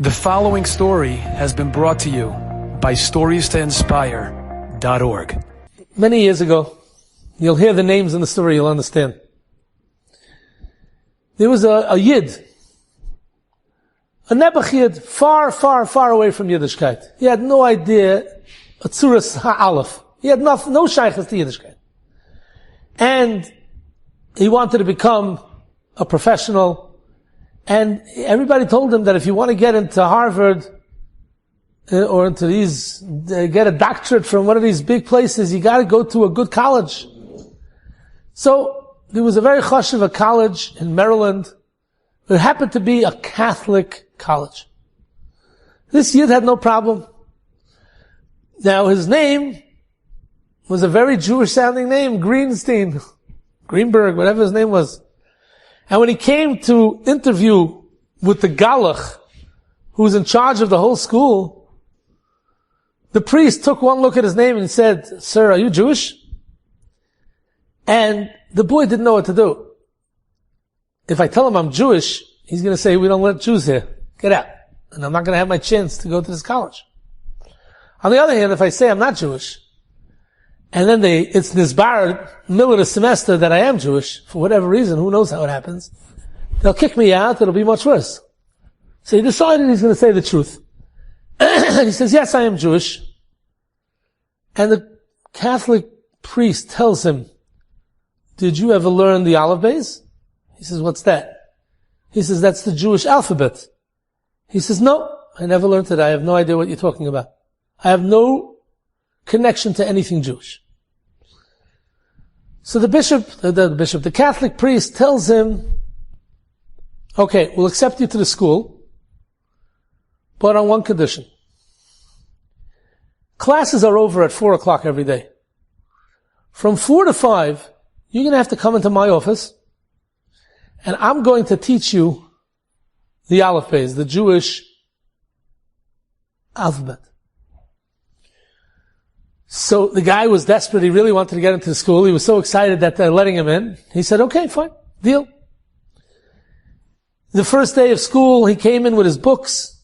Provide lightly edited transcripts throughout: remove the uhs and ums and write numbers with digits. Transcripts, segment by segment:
The following story has been brought to you by StoriesToInspire.org. Many years ago, you'll hear the names in the story, you'll understand. There was a Yid, a Nebuch Yid, far, far, far away from Yiddishkeit. He had no idea, a Tzuras Ha'alef. He had no shaykhs to Yiddishkeit. And he wanted to become a professional. And everybody told him that if you want to get into Harvard or into these, get a doctorate from one of these big places, you got to go to a good college. So there was a very chashuv college in Maryland. It happened to be a Catholic college. This Yid had no problem. Now his name was a very Jewish-sounding name, Greenberg, whatever his name was. And when he came to interview with the Galach, who was in charge of the whole school, the priest took one look at his name and said, "Sir, are you Jewish?" And the boy didn't know what to do. If I tell him I'm Jewish, he's going to say, "We don't let Jews here. Get out." And I'm not going to have my chance to go to this college. On the other hand, if I say I'm not Jewish, and then it's nizbar, middle of the semester, that I am Jewish, for whatever reason, who knows how it happens, they'll kick me out, it'll be much worse. So he decided he's going to say the truth. And he says, "Yes, I am Jewish." And the Catholic priest tells him, "Did you ever learn the Aleph Beis?" He says, "What's that?" He says, "That's the Jewish alphabet." He says, "No, I never learned it. I have no idea what you're talking about. I have no connection to anything Jewish." So the Catholic priest tells him, "Okay, we'll accept you to the school, but on one condition. Classes are over at 4 o'clock every day. From 4 to 5, you're going to have to come into my office, and I'm going to teach you the Aleph Beis, the Jewish alphabet." So the guy was desperate. He really wanted to get into the school. He was so excited that they're letting him in. He said, "Okay, fine, deal." The first day of school, he came in with his books.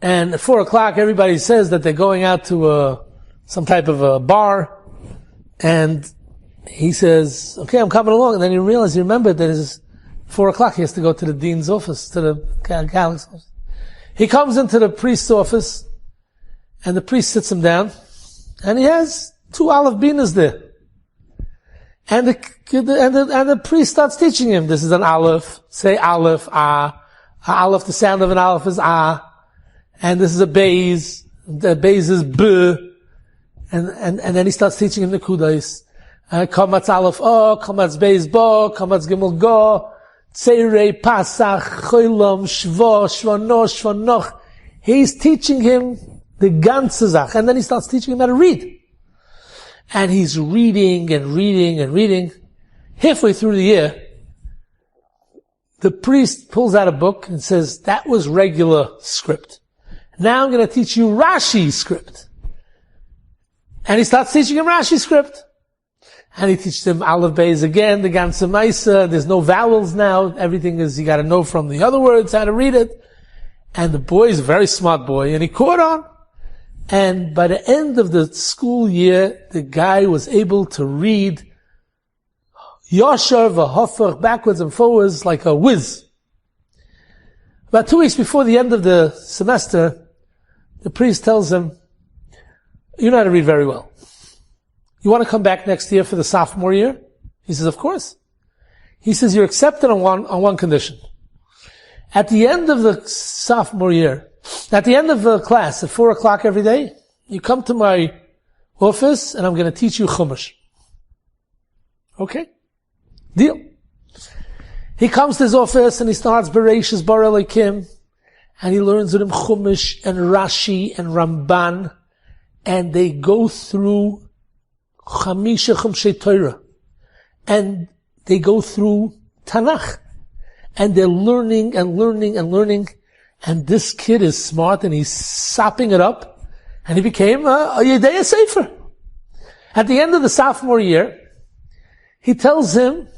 And at 4 o'clock, everybody says that they're going out to some type of a bar. And he says, "Okay, I'm coming along." And then he remembered that it's 4 o'clock. He has to go to the dean's office, to the Catholic's office. He comes into the priest's office, and the priest sits him down. And he has 2 Aleph Binas there. And the priest starts teaching him. This is an Aleph. Say Aleph, Ah. Aleph, the sound of an Aleph is Ah. And this is a Beis. The Beis is B. And then he starts teaching him the Kudais. Kamatz Aleph O, Kamatz Beis Bo, Kamatz Gimel Go, Tzeirei Pasach, Choylom, Shvo, Shvono, Shvonoch. He's teaching him the ganze Zach. And then he starts teaching him how to read. And he's reading and reading and reading. Halfway through the year, the priest pulls out a book and says, "That was regular script. Now I'm going to teach you Rashi script." And he starts teaching him Rashi script. And he teaches him Aleph Beis again, the ganze Maisa. There's no vowels now. Everything is, you got to know from the other words how to read it. And the boy is a very smart boy, and he caught on. And by the end of the school year, the guy was able to read Yashar v'Hafach, backwards and forwards, like a whiz. About 2 weeks before the end of the semester, the priest tells him, "You know how to read very well. You want to come back next year for the sophomore year?" He says, "Of course." He says, "You're accepted on one condition. At the end of the sophomore year, at the end of the class at 4 o'clock every day, you come to my office and I'm going to teach you Chumash." Okay? Deal. He comes to his office and he starts Bereishis Bar Elokim, and he learns with him Chumash and Rashi and Ramban, and they go through Chamisha Chumshei Torah, and they go through Tanakh, and they're learning and learning and learning. And this kid is smart, and he's sopping it up, and he became a Yedei Sefer. At the end of the sophomore year, he tells him,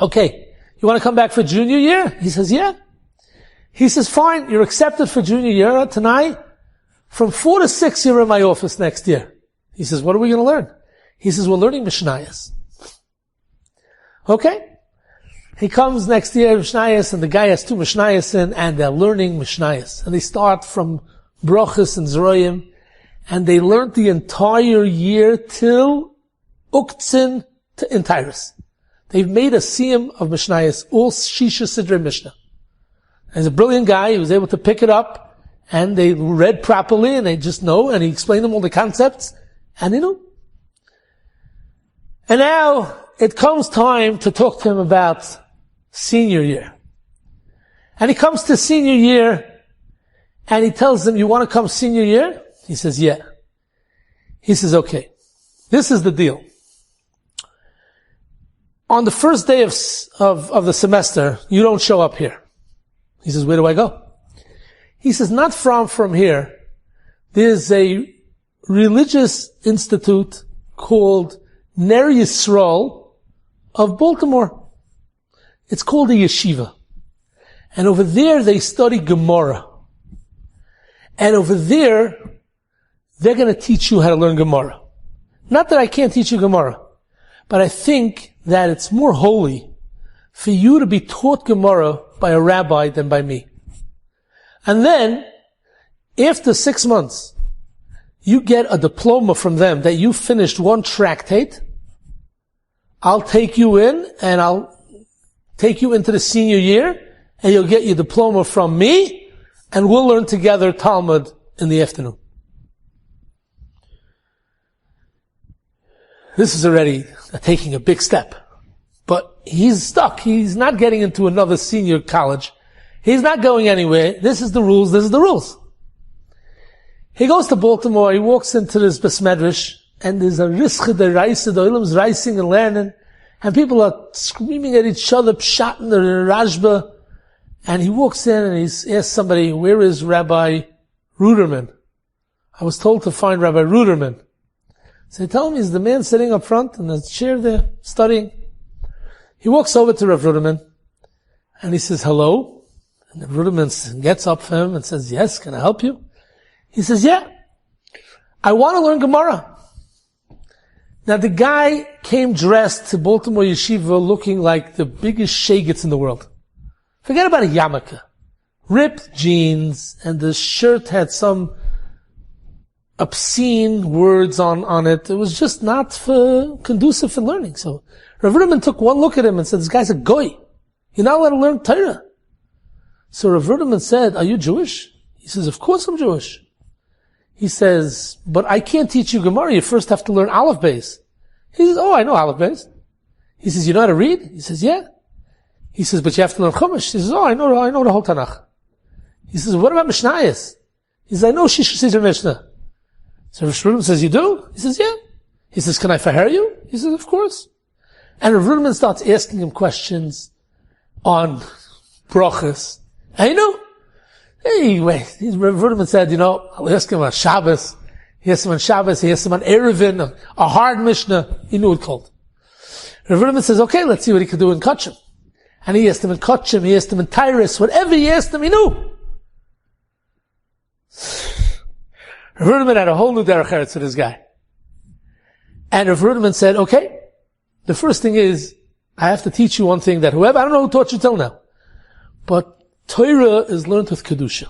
"Okay, you want to come back for junior year?" He says, "Yeah." He says, fine, you're accepted for junior year tonight. From 4 to 6, you're in my office next year. He says, what are we going to learn? He says, we're learning Mishnayos. Okay. He comes next year, Mishnayos, and the guy has 2 Mishnayos in, and they're learning Mishnayos. And they start from Brochus and Zroyim, and they learned the entire year till Uktzin in Tyrus. They've made a siyum of Mishnayos, all Shisha Sidrei Mishnah. And he's a brilliant guy, he was able to pick it up, and they read properly, and they just know, and he explained them all the concepts, and they know. And now, it comes time to talk to him about senior year. And he comes to senior year, and he tells them, you want to come senior year? He says, yeah. He says, okay. This is the deal. On the first day of the semester, you don't show up here. He says, where do I go? He says, not from here. There's a religious institute called Ner Yisrael of Baltimore. It's called a Yeshiva. And over there they study Gemara. And over there, they're going to teach you how to learn Gemara. Not that I can't teach you Gemara, but I think that it's more holy for you to be taught Gemara by a rabbi than by me. And then, after 6 months, you get a diploma from them that you finished 1 tractate. I'll take you in, and I'll take you into the senior year, and you'll get your diploma from me, and we'll learn together Talmud in the afternoon. This is already taking a big step. But he's stuck. He's not getting into another senior college. He's not going anywhere. This is the rules. This is the rules. He goes to Baltimore. He walks into this Besmedrish, and there's a Rische der Reise, the Olam's rising and learning, and people are screaming at each other, pshatten the Rashba, and he walks in and he's asked somebody, where is Rabbi Ruderman? I was told to find Rabbi Ruderman. So they tell him he's the man sitting up front in the chair there, studying. He walks over to Rav Ruderman, and he says, hello. And Rav Ruderman gets up for him and says, yes, can I help you? He says, yeah, I want to learn Gemara. Now the guy came dressed to Baltimore Yeshiva looking like the biggest shagets in the world. Forget about a yarmulke. Ripped jeans, and the shirt had some obscene words on it. It was just not conducive for learning. So Rav Ruderman took one look at him and said, this guy's a goy. You're not allowed to learn Torah. So Rav Ruderman said, are you Jewish? He says, of course I'm Jewish. He says, but I can't teach you Gemara. You first have to learn Aleph Beis. He says, oh, I know Aleph Beis. He says, you know how to read? He says, yeah. He says, but you have to learn Chumash. He says, oh, I know the whole Tanakh. He says, what about Mishnayos? He says, I know Shisha Sidra Mishnah. So Rav Ruderman says, you do? He says, yeah. He says, can I faher you? He says, of course. And Rav Ruderman starts asking him questions on brachas. And you know, anyway, Rav Ruderman said, I'll ask him on Shabbos. He asked him on Shabbos. He asked him on Erevin, a hard Mishnah. He knew it cold. Rav Ruderman says, okay, let's see what he could do in Kachim. And he asked him in Kachim, he asked him in Tyrus, whatever he asked him, he knew. Rav Ruderman had a whole new derech eretz with this guy. And Rav Ruderman said, okay, the first thing is, I have to teach you one thing that I don't know who taught you till now, but Torah is learned with Kedusha.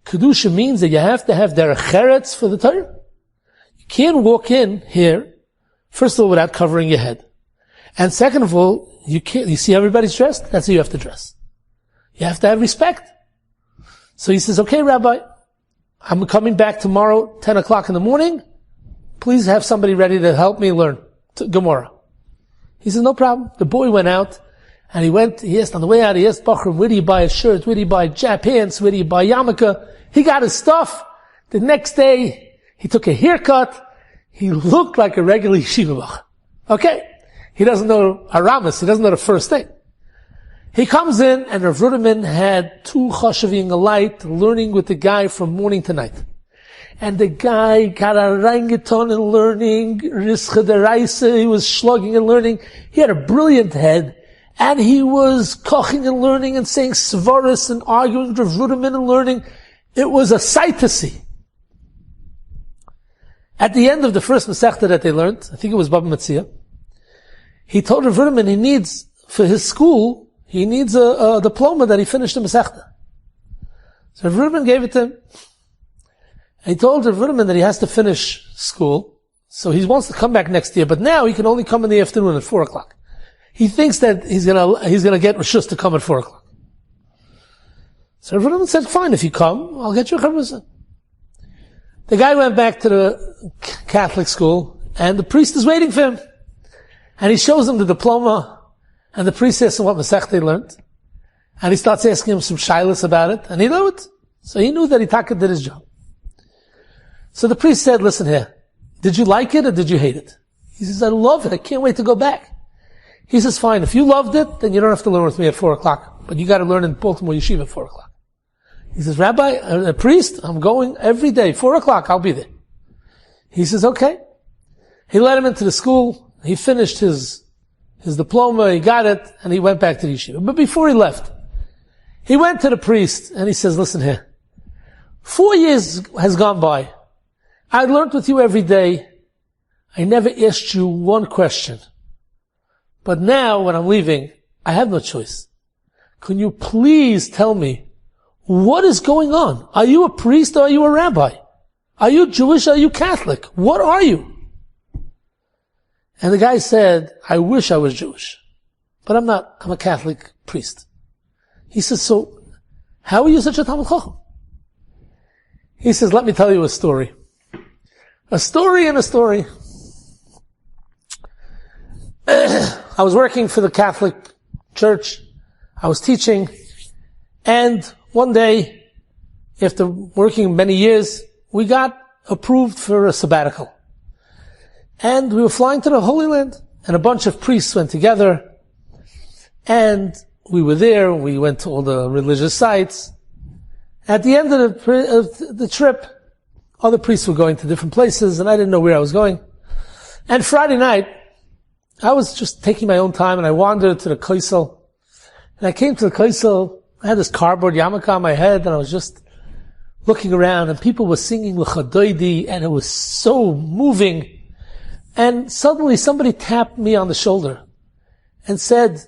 Kedusha means that you have to have derech eretz for the Torah. You can't walk in here, first of all, without covering your head. And second of all, you see everybody's dressed? That's how you have to dress. You have to have respect. So he says, okay, Rabbi, I'm coming back tomorrow, 10 o'clock in the morning. Please have somebody ready to help me learn Gemara. He says, no problem. The boy went out, and he asked on the way out, he asked Bachram, where do you buy a shirt? Where do you buy Jap pants? Where do you buy yarmulke? He got his stuff. The next day, he took a haircut. He looked like a regular yeshiva bach. Okay. He doesn't know Aramis. He doesn't know the first thing. He comes in, and Rav Ruderman had 2 chashavim a light, learning with the guy from morning to night. And the guy got a rangeton in learning, Rische der Reise, he was slugging and learning. He had a brilliant head, And he was koching and learning and saying svaris and arguing with Rav Ruderman and learning. It was a sight to see. At the end of the first Masechta that they learned, I think it was Baba Metzia, he told Rav Ruderman he needs, for his school, he needs a diploma that he finished the Masechta. So Rav Ruderman gave it to him. And he told Rav Ruderman that he has to finish school, so he wants to come back next year, but now he can only come in the afternoon at 4 o'clock. He thinks that he's gonna get Rishus to come at 4 o'clock. So Rav Ruderman said, fine, if you come, I'll get you a chavrusa. The guy went back to the Catholic school, and the priest is waiting for him. And he shows him the diploma, and the priest asks him what Masechta he learned. And he starts asking him some shilas about it, and he knew it. So he knew that Itaka did his job. So the priest said, listen here, did you like it or did you hate it? He says, I love it, I can't wait to go back. He says, fine, if you loved it, then you don't have to learn with me at 4 o'clock, but you gotta learn in Baltimore Yeshiva at 4 o'clock. He says, Rabbi, a priest, I'm going every day, 4 o'clock, I'll be there. He says, okay. He let him into the school, he finished his diploma, he got it, and he went back to the yeshiva. But before he left, he went to the priest, and he says, listen here, 4 years has gone by. I learned with you every day. I never asked you one question. But now, when I'm leaving, I have no choice. Can you please tell me, what is going on? Are you a priest or are you a rabbi? Are you Jewish or are you Catholic? What are you? And the guy said, I wish I was Jewish. But I'm not. I'm a Catholic priest. He says, so, how are you such a Talmid Chacham? He says, let me tell you a story. A story and a story. I was working for the Catholic Church. I was teaching. And one day, after working many years, we got approved for a sabbatical. And we were flying to the Holy Land. And a bunch of priests went together. And we were there. We went to all the religious sites. At the end of the trip, other priests were going to different places, and I didn't know where I was going. And Friday night, I was just taking my own time, and I wandered to the Kaisel. And I came to the Kaisel, I had this cardboard yarmulke on my head, and I was just looking around, and people were singing L'chadoidi, and it was so moving. And suddenly somebody tapped me on the shoulder and said,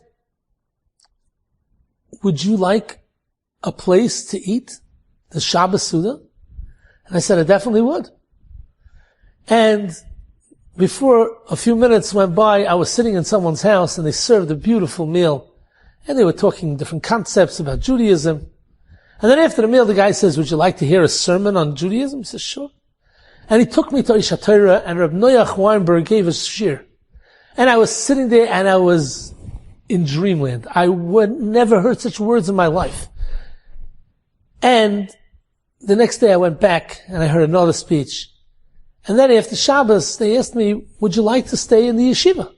would you like a place to eat the Shabbos Suda? And I said, I definitely would. And before a few minutes went by, I was sitting in someone's house and they served a beautiful meal. And they were talking different concepts about Judaism. And then after the meal, the guy says, would you like to hear a sermon on Judaism? He says, sure. And he took me to Isha Torah, and Reb Noach Weinberg gave a shir. And I was sitting there and I was in dreamland. I would never heard such words in my life. And the next day I went back and I heard another speech. And then after Shabbos, they asked me, would you like to stay in the yeshiva?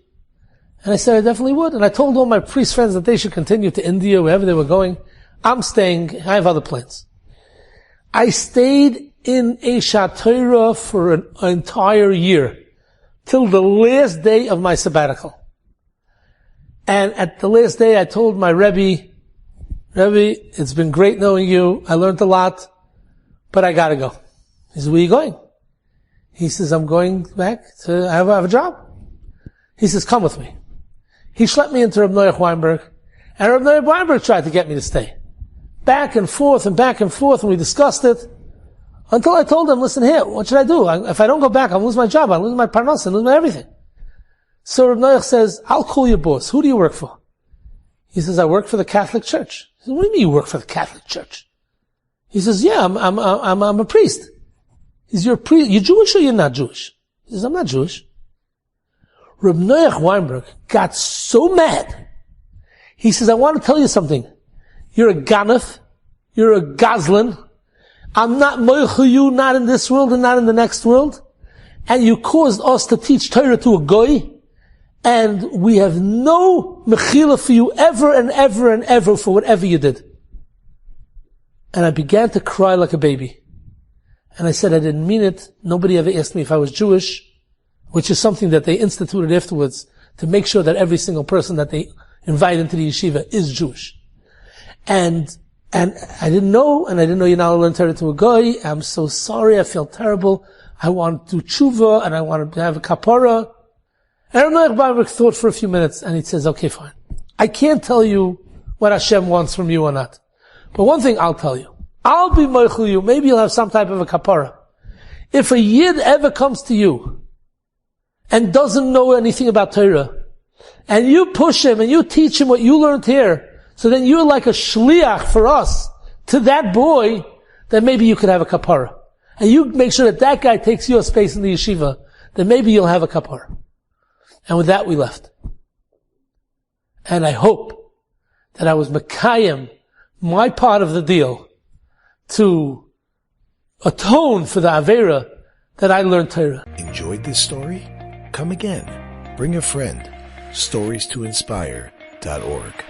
And I said, I definitely would. And I told all my priest friends that they should continue to India, wherever they were going. I'm staying. I have other plans. I stayed in Isha Torah for an entire year, till the last day of my sabbatical. And at the last day, I told my Rebbe, it's been great knowing you. I learned a lot, but I gotta go. He says, where are you going? He says, I'm going back to, I have a job. He says, come with me. He schlepped me into Reb Noach Weinberg, and Reb Noach Weinberg tried to get me to stay. Back and forth, and we discussed it, until I told him, listen here, what should I do? If I don't go back, I'll lose my job, I'll lose my parnas, I'll lose my everything. So Reb Noach says, I'll call your boss. Who do you work for? He says, I work for the Catholic Church. He says, what do you mean you work for the Catholic Church? He says, yeah, I'm a priest. He says, you're a priest, you're Jewish or you're not Jewish? He says, I'm not Jewish. Reb Noach Weinberg got so mad. He says, I want to tell you something. You're a ganef. You're a gazlan. I'm not moichu you, not in this world and not in the next world. And you caused us to teach Torah to a goy. And we have no mechila for you ever and ever and ever for whatever you did. And I began to cry like a baby. And I said, I didn't mean it. Nobody ever asked me if I was Jewish, which is something that they instituted afterwards to make sure that every single person that they invite him to the yeshiva, is Jewish. And I didn't know you're not allowed to learn Torah to a goy. I'm so sorry, I feel terrible. I want to do tshuva, and I want to have a kapara. And Noach Weinberg thought for a few minutes, and he says, okay, fine. I can't tell you what Hashem wants from you or not. But one thing I'll tell you. I'll be moichel you. Maybe you'll have some type of a kapara. If a yid ever comes to you and doesn't know anything about Torah, and you push him and you teach him what you learned here, so then you're like a shliach for us to that boy, then maybe you could have a kapara. And you make sure that guy takes your space in the yeshiva, then maybe you'll have a kapara. And with that we left. And I hope that I was mekayem my part of the deal to atone for the avera that I learned Torah. Enjoyed this story? Come again. Bring a friend. StoriesToInspire.org